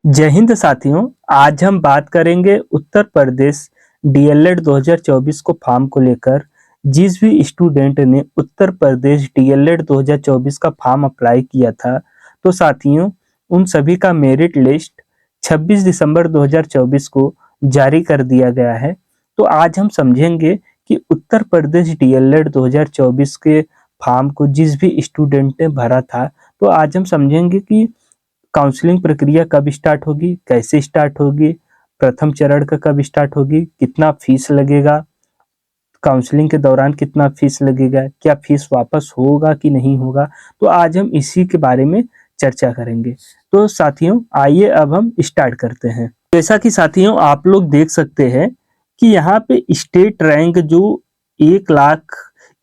जय हिंद साथियों। आज हम बात करेंगे उत्तर प्रदेश डीएलएड 2024 को फॉर्म को लेकर। जिस भी स्टूडेंट ने उत्तर प्रदेश डीएलएड 2024 का फॉर्म अप्लाई किया था, तो साथियों उन सभी का मेरिट लिस्ट 26 दिसंबर 2024 को जारी कर दिया गया है। तो आज हम समझेंगे कि उत्तर प्रदेश डीएलएड 2024 के फॉर्म को जिस भी स्टूडेंट ने भरा था, तो आज हम समझेंगे कि काउंसलिंग प्रक्रिया कब स्टार्ट होगी, कैसे स्टार्ट होगी, प्रथम चरण का कब स्टार्ट होगी, कितना फीस लगेगा, काउंसलिंग के दौरान कितना फीस लगेगा, क्या फीस वापस होगा कि नहीं होगा। तो आज हम इसी के बारे में चर्चा करेंगे। तो साथियों आइए अब हम स्टार्ट करते हैं। जैसा कि साथियों आप लोग देख सकते हैं कि यहाँ पे स्टेट रैंक जो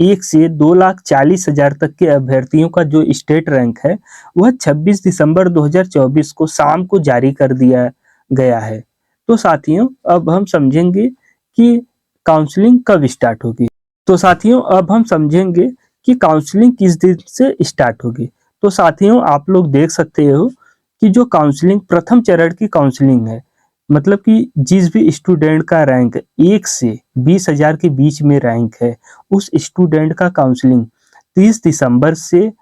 1 से 2,40,000 तक के अभ्यर्थियों का जो स्टेट रैंक है, वह 26 दिसंबर 2024 को शाम को जारी कर दिया गया है। तो साथियों अब हम समझेंगे कि काउंसलिंग कब स्टार्ट होगी। तो साथियों अब हम समझेंगे कि काउंसलिंग किस दिन से स्टार्ट होगी। तो साथियों आप लोग देख सकते हो कि जो काउंसलिंग प्रथम चरण की काउंसलिंग है, मतलब कि जिस भी स्टूडेंट का रैंक 1 से 20,000 के बीच में रैंक है, उस स्टूडेंट का काउंसलिंग 30 दिसंबर से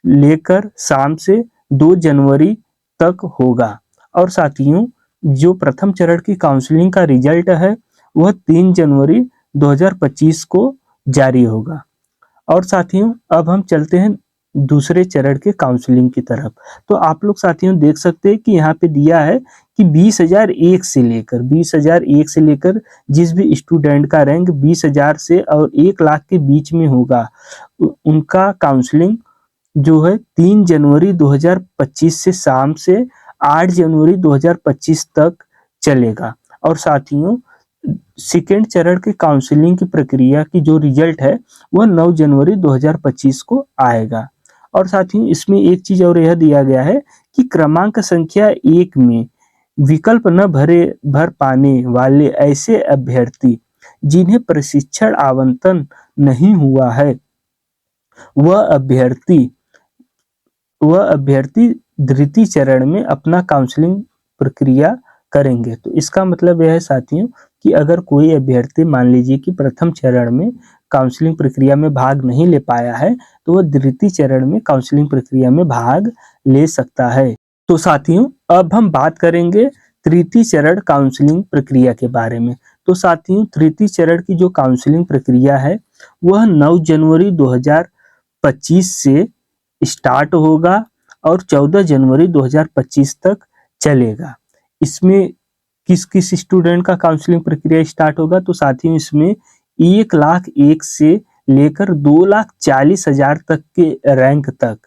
लेकर शाम से 2 जनवरी तक होगा। और साथियों जो प्रथम चरण की काउंसलिंग का रिजल्ट है, वह 3 जनवरी 2025 को जारी होगा। और साथियों अब हम चलते हैं दूसरे चरण के काउंसलिंग की तरफ। तो आप लोग साथियों देख सकते हैं कि यहाँ पे दिया है कि 20,001 से लेकर जिस भी स्टूडेंट का रैंक 20,000 से और 1 लाख के बीच में होगा, उनका काउंसलिंग जो है 3 जनवरी 2025 से शाम से 8 जनवरी 2025 तक चलेगा। और साथियों सेकेंड चरण के काउंसलिंग की प्रक्रिया की जो रिजल्ट है, वह 9 जनवरी 2025 को आएगा। और साथियों इसमें एक चीज और यह दिया गया है कि क्रमांक संख्या 1 में विकल्प न भर पाने वाले ऐसे अभ्यर्थी जिन्हें प्रशिक्षण आवंटन नहीं हुआ है, वह अभ्यर्थी वह अभ्यर्थी द्वितीय चरण में अपना काउंसलिंग प्रक्रिया करेंगे। तो इसका मतलब यह है साथियों कि अगर कोई अभ्यर्थी मान लीजिए कि प्रथम चरण में काउंसलिंग प्रक्रिया में भाग नहीं ले पाया है, तो वह द्वितीय चरण में काउंसलिंग प्रक्रिया में भाग ले सकता है। तो साथियों अब हम बात करेंगे तृतीय चरण काउंसलिंग प्रक्रिया के बारे में। तो साथियों तृतीय चरण की जो काउंसलिंग प्रक्रिया है, वह 9 जनवरी 2025 से स्टार्ट होगा और 14 जनवरी 2025 तक चलेगा। इसमें किस किस स्टूडेंट का काउंसलिंग प्रक्रिया स्टार्ट होगा, तो साथियों इसमें 1,01 से लेकर 2,40,000 तक के रैंक तक,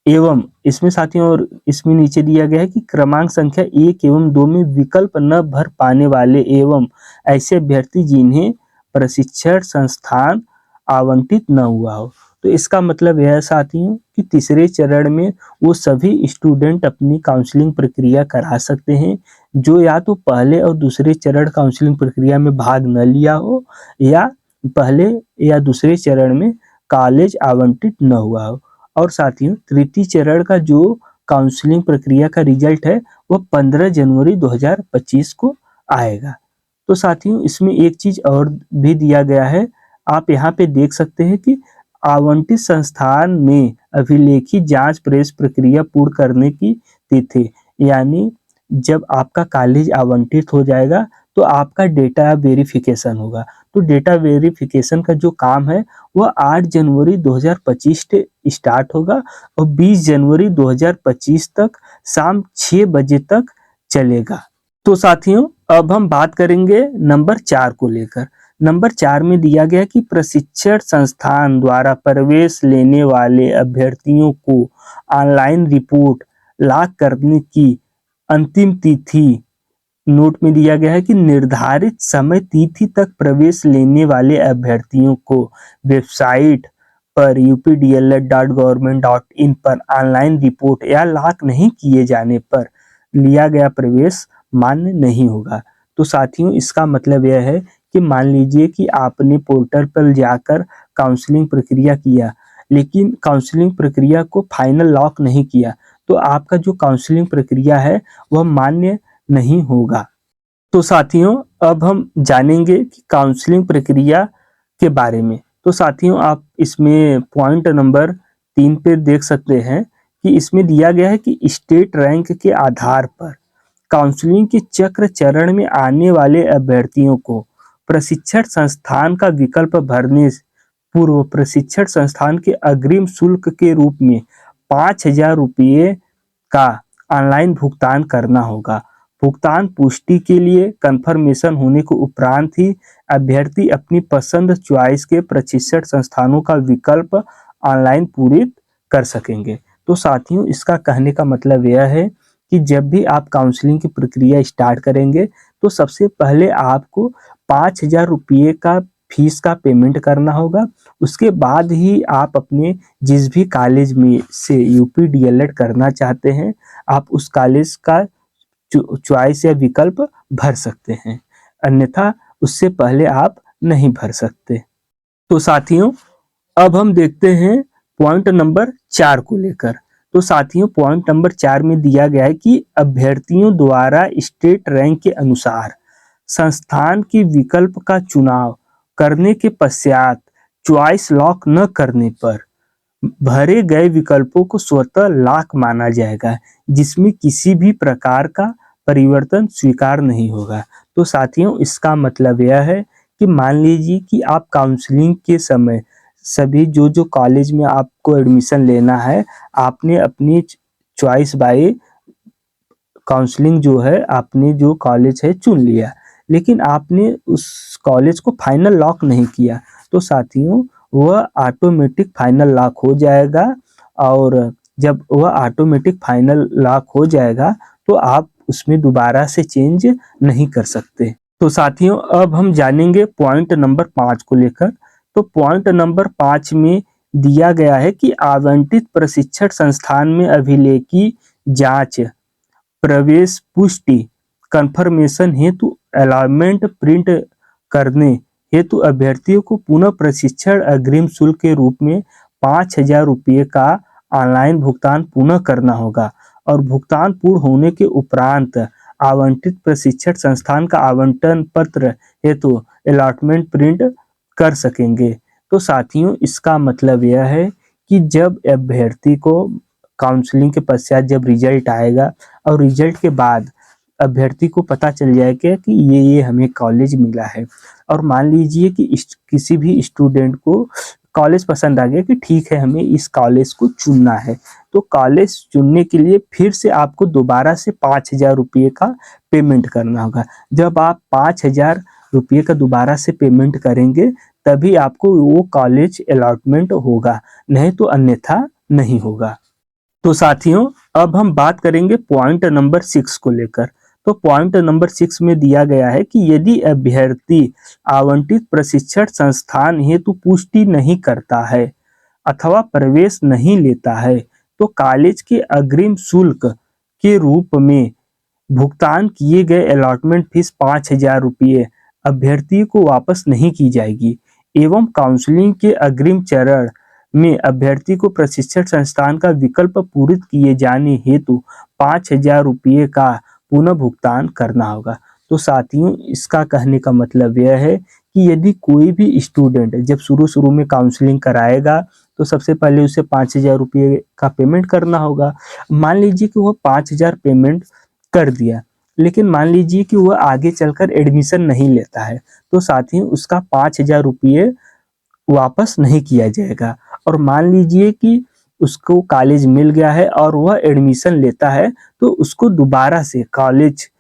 एवं इसमें साथियों और इसमें नीचे दिया गया है कि क्रमांक संख्या 1 एवं 2 में विकल्प न भर पाने वाले एवं ऐसे अभ्यर्थी जिन्हें प्रशिक्षण संस्थान आवंटित न हुआ हो। तो इसका मतलब यह है साथियों कि तीसरे चरण में वो सभी स्टूडेंट अपनी काउंसलिंग प्रक्रिया करा सकते हैं जो या तो पहले और दूसरे चरण काउंसलिंग प्रक्रिया में भाग न लिया हो, या पहले या दूसरे चरण में कॉलेज आवंटित न हुआ हो। और साथियों तृतीय चरण का जो काउंसलिंग प्रक्रिया का रिजल्ट है, वह 15 जनवरी 2025 को आएगा। तो साथियों इसमें एक चीज और भी दिया गया है, आप यहाँ पे देख सकते हैं कि आवंटित संस्थान में अभिलेखित जांच प्रेस प्रक्रिया पूर्ण करने की तिथि, यानी जब आपका कॉलेज आवंटित हो जाएगा तो आपका डेटा वेरिफिकेशन होगा। तो डेटा वेरिफिकेशन का जो काम है, वह 8 जनवरी 2025 से स्टार्ट होगा और 20 जनवरी 2025 तक शाम 6 बजे तक चलेगा। तो साथियों अब हम बात करेंगे नंबर 4 को लेकर। नंबर 4 में दिया गया कि प्रशिक्षण संस्थान द्वारा प्रवेश लेने वाले अभ्यर्थियों को ऑनलाइन रिपोर्ट लॉक करने की अंतिम तिथि, नोट में दिया गया है कि निर्धारित समय तिथि तक प्रवेश लेने वाले अभ्यर्थियों को वेबसाइट पर updl.government.in पर ऑनलाइन रिपोर्ट या लॉक नहीं किए जाने पर लिया गया प्रवेश मान्य नहीं होगा। तो साथियों इसका मतलब यह है कि मान लीजिए कि आपने पोर्टल पर जाकर काउंसलिंग प्रक्रिया किया, लेकिन काउंसलिंग प्रक्रिया को फाइनल लॉक नहीं किया, तो आपका जो काउंसलिंग प्रक्रिया है वह मान्य नहीं होगा। तो साथियों, अब हम जानेंगे कि काउंसलिंग प्रक्रिया के बारे में। तो साथियों, आप इसमें पॉइंट नंबर 3 पे देख सकते हैं कि इसमें दिया गया है कि स्टेट रैंक के आधार पर काउंसलिंग के चक्र चरण में आने वाले अभ्यर्थियों को प्रशिक्षण संस्थान का विकल्प भरने पूर्व प्रशिक्षण संस्थान के अग्रिम शुल्क के रूप में 5,000 रुपये का ऑनलाइन भुगतान करना होगा। भुगतान पुष्टि के लिए कंफर्मेशन होने के उपरांत ही अभ्यर्थी अपनी पसंद चॉइस के प्रशिक्षण संस्थानों का विकल्प ऑनलाइन पूरी कर सकेंगे। तो साथियों, इसका कहने का मतलब यह है कि जब भी आप काउंसलिंग की प्रक्रिया स्टार्ट करेंगे तो सबसे पहले आपको 5,000 रुपये का फीस का पेमेंट करना होगा। उसके बाद ही आप अपने जिस भी कॉलेज में से यूपी डीएलएड करना चाहते हैं, आप उस कॉलेज का चॉइस या विकल्प भर सकते हैं, अन्यथा उससे पहले आप नहीं भर सकते। तो साथियों, अब हम देखते हैं पॉइंट नंबर 4 को लेकर। तो साथियों, पॉइंट नंबर 4 में दिया गया है कि अभ्यर्थियों द्वारा स्टेट रैंक के अनुसार संस्थान के विकल्प का चुनाव करने के पश्चात चॉइस लॉक न करने पर भरे गए विकल्पों को स्वतः लॉक माना जाएगा, जिसमें किसी भी प्रकार का परिवर्तन स्वीकार नहीं होगा। तो साथियों, इसका मतलब यह है कि मान लीजिए कि आप काउंसलिंग के समय सभी जो कॉलेज में आपको एडमिशन लेना है, आपने अपनी चॉइस बाय काउंसलिंग जो है आपने जो कॉलेज है चुन लिया, लेकिन आपने उस कॉलेज को फाइनल लॉक नहीं किया, तो साथियों वह ऑटोमेटिक फाइनल लॉक हो जाएगा। और जब वह ऑटोमेटिक फाइनल लॉक हो जाएगा तो आप उसमें दोबारा से चेंज नहीं कर सकते। तो साथियों, अब हम जानेंगे पॉइंट नंबर 5 को लेकर। तो पॉइंट नंबर 5 में दिया गया है कि आवंटित प्रशिक्षण संस्थान में अभिलेखी जांच, प्रवेश पुष्टि, कंफर्मेशन हेतु अलॉटमेंट प्रिंट करने हेतु अभ्यर्थियों को पुनः प्रशिक्षण अग्रिम शुल्क के रूप में 5,000 रुपये का ऑनलाइन भुगतान पुनः करना होगा और भुगतान पूर्ण होने के उपरांत आवंटित प्रशिक्षण संस्थान का आवंटन पत्र हेतु अलॉटमेंट प्रिंट कर सकेंगे। तो साथियों, इसका मतलब यह है कि जब अभ्यर्थी को काउंसलिंग के पश्चात जब रिजल्ट आएगा और रिजल्ट के बाद अभ्यर्थी को पता चल जाएगा कि ये हमें कॉलेज मिला है, और मान लीजिए कि किसी भी स्टूडेंट को कॉलेज पसंद आ गया कि ठीक है हमें इस कॉलेज को चुनना है, तो कॉलेज चुनने के लिए फिर से आपको दोबारा से 5,000 रुपये का पेमेंट करना होगा। जब आप 5,000 रुपये का दोबारा से पेमेंट करेंगे तभी आपको वो कॉलेज अलॉटमेंट होगा, नहीं तो अन्यथा नहीं होगा। तो साथियों, अब हम बात करेंगे पॉइंट नंबर 6 को लेकर। तो पॉइंट नंबर 6 में दिया गया है कि यदि अभ्यर्थी आवंटित प्रशिक्षण संस्थान हेतु पुष्टि नहीं करता है अथवा प्रवेश नहीं लेता है तो कॉलेज के अग्रिम शुल्क के रूप में भुगतान किए गए अलॉटमेंट फीस 5,000 रुपये अभ्यर्थी को वापस नहीं की जाएगी एवं काउंसलिंग के अग्रिम चरण में अभ्यर्थी को प्रशिक्षण संस्थान का विकल्प पूरित किए जाने हेतु 5,000 रुपये का पुनः भुगतान करना होगा। तो साथियों, इसका कहने का मतलब यह है कि यदि कोई भी स्टूडेंट जब शुरू में काउंसलिंग कराएगा तो सबसे पहले उसे 5,000 रुपये का पेमेंट करना होगा। मान लीजिए कि वो 5,000 पेमेंट कर दिया, लेकिन मान लीजिए कि वह आगे चलकर एडमिशन नहीं लेता है, तो साथियों उसका 5,000 रुपये वापस नहीं किया जाएगा। और मान लीजिए कि उसको कॉलेज मिल गया है और वह एडमिशन लेता है, तो उसको दोबारा से कॉलेज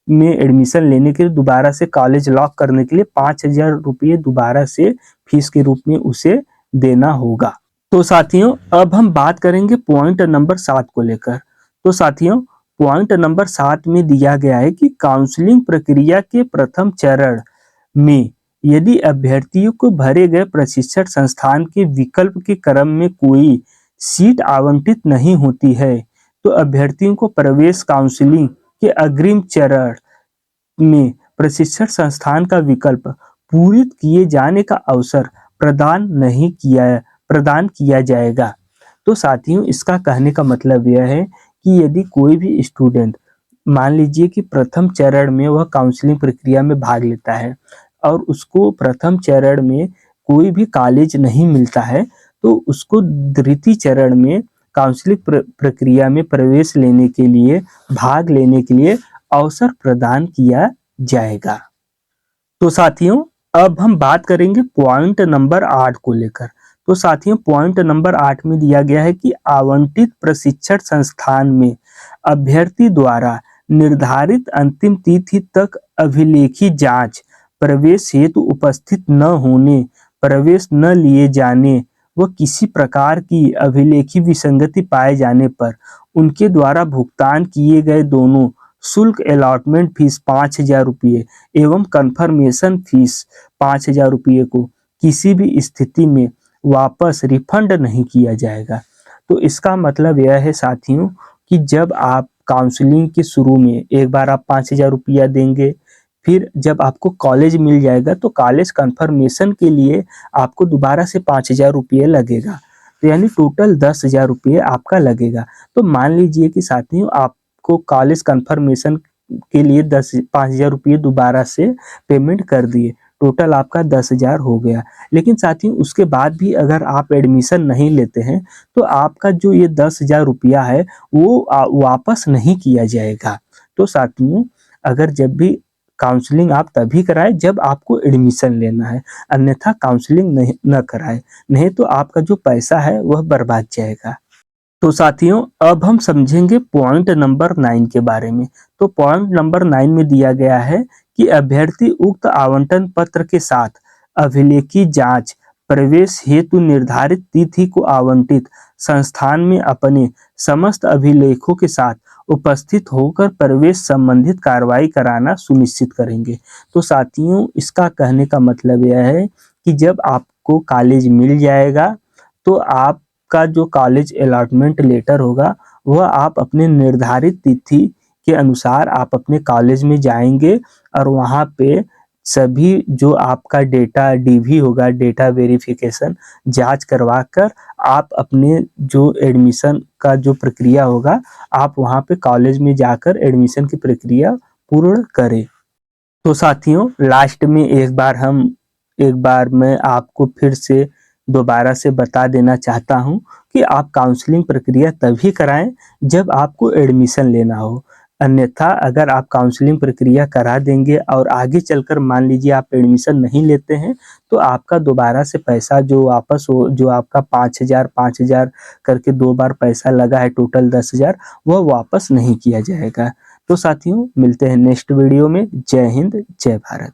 में एडमिशन लेने के लिए दोबारा से कॉलेज लॉक करने के लिए 5,000 रुपये दोबारा से फीस के रूप में उसे देना होगा। तो साथियों, अब हम बात करेंगे पॉइंट नंबर 7 को लेकर। तो साथियों, पॉइंट नंबर 7 में दिया गया है कि काउंसलिंग प्रक्रिया के प्रथम चरण में यदि अभ्यर्थियों को भरे गए प्रशिक्षण संस्थान के विकल्प के क्रम में कोई सीट आवंटित नहीं होती है तो अभ्यर्थियों को प्रवेश काउंसलिंग के अग्रिम चरण में प्रशिक्षण संस्थान का विकल्प पूरित किए जाने का अवसर प्रदान किया जाएगा। तो साथियों इसका कहने का मतलब यह है कि यदि कोई भी स्टूडेंट मान लीजिए कि प्रथम चरण में वह काउंसलिंग प्रक्रिया में भाग लेता है और उसको प्रथम चरण में कोई भी कॉलेज नहीं मिलता है, तो उसको द्वितीय चरण में काउंसलिंग प्रक्रिया में प्रवेश लेने के लिए, भाग लेने के लिए अवसर प्रदान किया जाएगा। तो साथियों अब हम बात करेंगे पॉइंट नंबर 8 को लेकर। तो साथियों पॉइंट नंबर 8 में दिया गया है कि आवंटित प्रशिक्षण संस्थान में अभ्यर्थी द्वारा निर्धारित अंतिम तिथि तक अभिलेखी जांच, प्रवेश हेतु उपस्थित न होने, प्रवेश न लिए जाने व किसी प्रकार की अभिलेखी विसंगति पाए जाने पर उनके द्वारा भुगतान किए गए दोनों शुल्क अलॉटमेंट फीस 5,000 रुपये एवं कन्फर्मेशन फीस 5,000 रुपये को किसी भी स्थिति में वापस रिफंड नहीं किया जाएगा। तो इसका मतलब यह है साथियों कि जब आप काउंसलिंग के शुरू में एक बार आप 5,000 रुपया देंगे, फिर जब आपको कॉलेज मिल जाएगा तो कॉलेज कन्फर्मेशन के लिए आपको दोबारा से 5,000 रुपये लगेगा, तो यानी टोटल 10,000 रुपये आपका लगेगा। तो मान लीजिए कि साथियों आपको कॉलेज कन्फर्मेशन के लिए 5,000 रुपये दोबारा से पेमेंट कर दिए, टोटल आपका 10,000 हो गया। लेकिन साथियों उसके बाद भी अगर आप एडमिशन नहीं लेते हैं तो आपका जो ये 10,000 रुपया है वो वापस नहीं किया जाएगा। तो साथियों अगर जब भी काउंसलिंग आप तभी कराएं जब आपको एडमिशन लेना है, अन्यथा काउंसलिंग नहीं न कराएं, नहीं तो आपका जो पैसा है वह बर्बाद जाएगा। तो साथियों अब हम समझेंगे पॉइंट नंबर 9 के बारे में। तो पॉइंट नंबर 9 में दिया गया है कि अभ्यर्थी उक्त आवंटन पत्र के साथ अभिलेखी जांच, प्रवेश हेतु निर्धारित तिथि को आवंटित संस्थान में अपने समस्त अभिलेखों के साथ उपस्थित होकर प्रवेश संबंधित कार्रवाई कराना सुनिश्चित करेंगे। तो साथियों इसका कहने का मतलब यह है कि जब आपको कॉलेज मिल जाएगा तो आप का जो कॉलेज अलॉटमेंट लेटर होगा वह आप अपने निर्धारित तिथि के अनुसार आप अपने कॉलेज में जाएंगे और वहाँ पे सभी जो आपका डेटा डीवी होगा, डेटा वेरिफिकेशन जांच करवा कर आप अपने जो एडमिशन का जो प्रक्रिया होगा आप वहाँ पे कॉलेज में जाकर एडमिशन की प्रक्रिया पूर्ण करें। तो साथियों लास्ट में एक बार मैं आपको फिर से दोबारा से बता देना चाहता हूं कि आप काउंसलिंग प्रक्रिया तभी कराएं जब आपको एडमिशन लेना हो, अन्यथा अगर आप काउंसलिंग प्रक्रिया करा देंगे और आगे चलकर मान लीजिए आप एडमिशन नहीं लेते हैं तो आपका दोबारा से पैसा जो वापस हो, जो आपका 5,000 करके 2 बार पैसा लगा है टोटल 10,000 वह वापस नहीं किया जाएगा। तो साथियों मिलते हैं नेक्स्ट वीडियो में। जय हिंद, जय भारत।